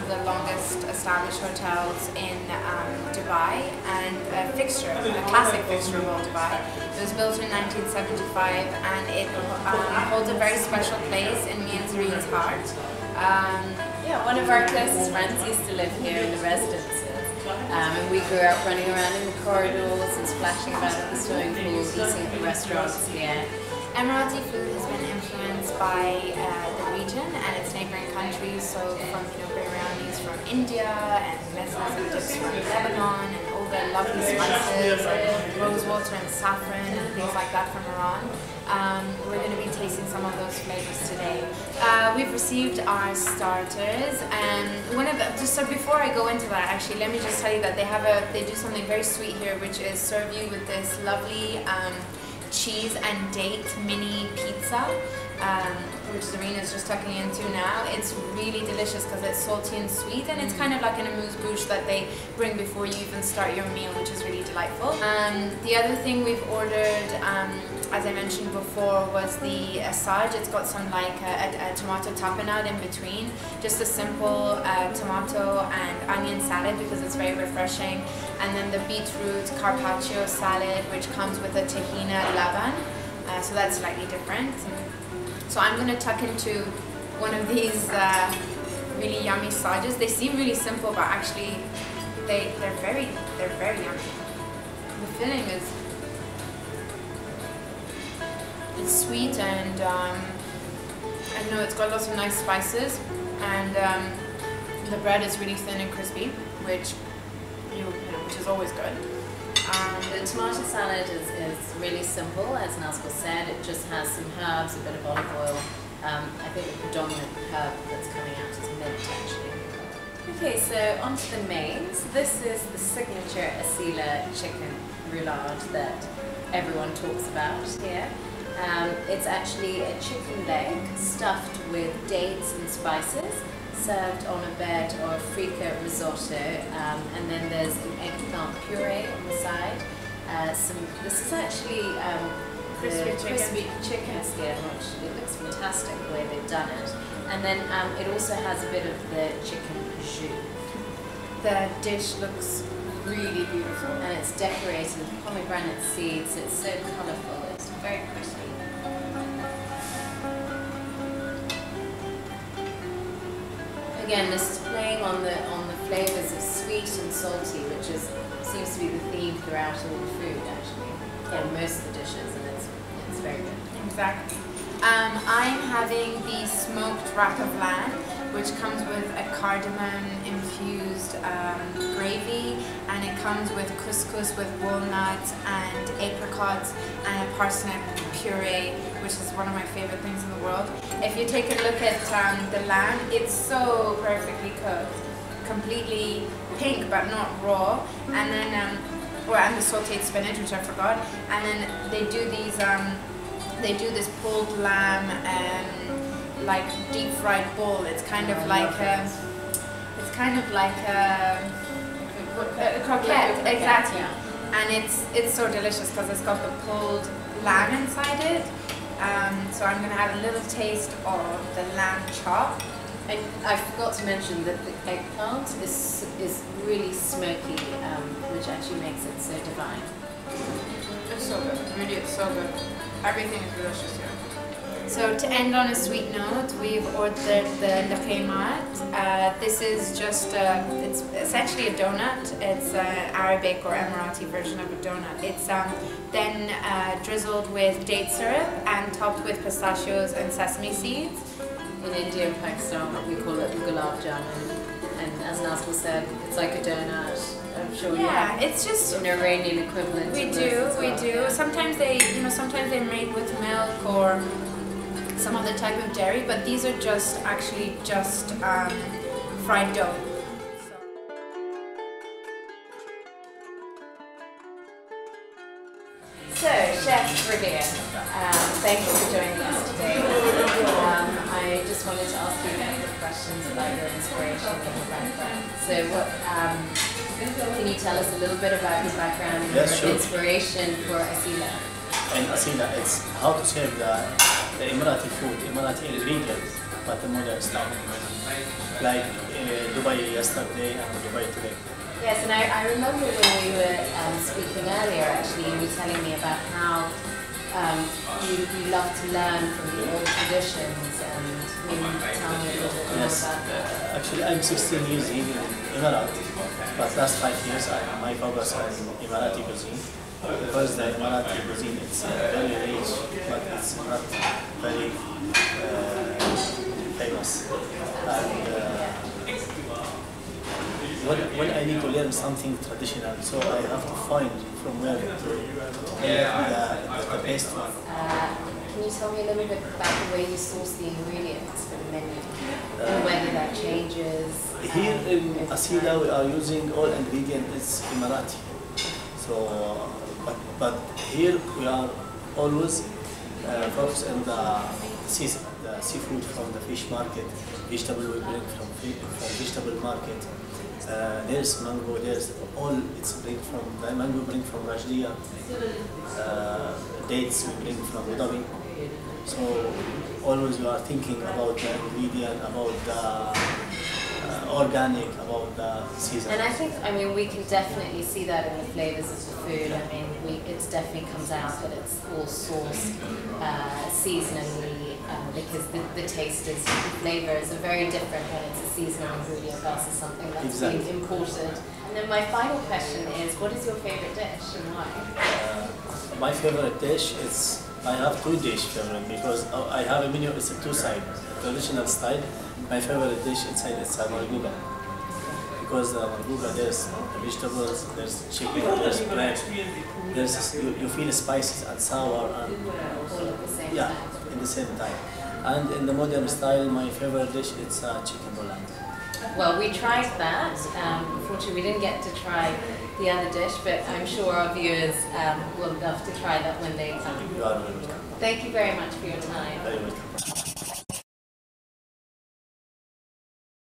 the longest established hotels in Dubai, and a fixture, a classic fixture of all Dubai. It was built in 1975, and it holds a very special place in me and Zareen's heart. Yeah, one of our closest friends used to live here in the residences, and we grew up running around in the corridors and splashing about at the swimming pool, eating at the restaurants here. Emirati food has been influenced by the region and its neighbouring countries, so from biryanis from India and messes and dips from Lebanon, and all the lovely spices and rosewater and saffron and things like that from Iran. We're going to be tasting some of those flavours today. We've received our starters, and so before I go into that, actually, let me just tell you that they do something very sweet here, which is serve you with this lovely cheese and date mini pizza, which Zareen is just tucking into now. It's really delicious because it's salty and sweet, and it's kind of like an amuse-bouche that they bring before you even start your meal, which is really delightful. The other thing we've ordered, as I mentioned before, was the asaj. It's got some like a tomato tapenade in between, just a simple tomato and onion salad because it's very refreshing, and then the beetroot carpaccio salad, which comes with a tahini laban, so that's slightly different. So I'm going to tuck into one of these really yummy sajas. They seem really simple, but actually they're very yummy. The filling is sweet, and I know it's got lots of nice spices, and the bread is really thin and crispy, which which is always good. The tomato salad is really simple, as Nazgul said. It just has some herbs, a bit of olive oil. I think the predominant herb that's coming out is mint, actually. Okay, so on to the mains. This is the signature Aseelah chicken roulade that everyone talks about here. It's actually a chicken leg stuffed with dates and spices, served on a bed of freekeh risotto, and then there's an eggplant puree on the side. This is actually crispy chicken skin, which it looks fantastic the way they've done it. And then it also has a bit of the chicken jus. The dish looks really beautiful, and it's decorated with pomegranate seeds. It's so colourful. It's very crispy. Again, this is playing on the flavours of sweet and salty, which seems to be the theme throughout all the food, actually. Yeah, most of the dishes, and it's very good. Exactly. I'm having the smoked rack of lamb, which comes with a cardamom-infused gravy, and it comes with couscous with walnuts and apricots and a parsnip puree, which is one of my favorite things in the world. If you take a look at the lamb, it's so perfectly cooked, completely pink but not raw, and then and the sautéed spinach, which I forgot, and then they do these this pulled lamb like deep fried ball. It's kind of like a croquette, exactly. Yeah. And it's so delicious because it's got the pulled lamb inside it. So I'm going to have a little taste of the lamb chop. And I forgot to mention that the eggplant is really smoky, which actually makes it so divine. It's so good. Really, it's so good. Everything is delicious here. So to end on a sweet note, we've ordered the laqimat. This is just, it's essentially a donut. It's an Arabic or Emirati version of a donut. It's then drizzled with date syrup and topped with pistachios and sesame seeds. In India and Pakistan, we call it the gulab jamun. And as Nazgul said, it's like a donut. I'm sure it's just an Iranian equivalent. We do. Sometimes sometimes they're made with milk or some other type of dairy, but these are just fried dough. So, Chef Radisson, thank you for joining us today. I just wanted to ask you a couple of questions about your inspiration and your background. So, can you tell us a little bit about your background and your inspiration for Aseelah? And Aseelah, it's how to serve the Emirati food, Emirati ingredients but the modern style. Like Dubai yesterday and Dubai today. Yes, and I remember when we were speaking earlier, actually, you were telling me about how you love to learn from the old traditions, and maybe tell me a little bit more about that. Actually, I'm 16 years here in Emirati, but last 5 years my focus on Emirati cuisine, because the Emirati cuisine is very rich, but it's not very famous. And when I need to learn something traditional, so I have to find from where to the best one. Can you tell me a little bit about the way you source the ingredients for the menu, and whether that changes? Here in Aseelah, we are using all ingredients Emirati. So, but here we are always focused on the seafood from the fish market, vegetable we bring from vegetable market. There's mango, there's all it's bring from the mango bring from Radisson, dates we bring from Abu Dhabi. So always we are thinking about the ingredient, about the organic, about the season. And I think, I mean, we can definitely see that in the flavors of the food. I mean, it definitely comes out that it's all sourced seasonally, because the taste is, the flavors are very different when it's a seasonal ingredient versus something that's been imported. And then my final question is, what is your favorite dish and why? My favorite dish is, I have two dishes favorite because I have a menu, it's a two-side, traditional style. My favorite dish inside is marguga, because the marguga there's vegetables, there's chicken, there's bread, there's you feel spices and sour and All at the same time. in the same time. And in the modern style, my favorite dish is chicken roulade. Well, we tried that. Unfortunately, we didn't get to try the other dish, but I'm sure our viewers will love to try that when they come. You are very welcome. Thank you very much for your time. Very welcome.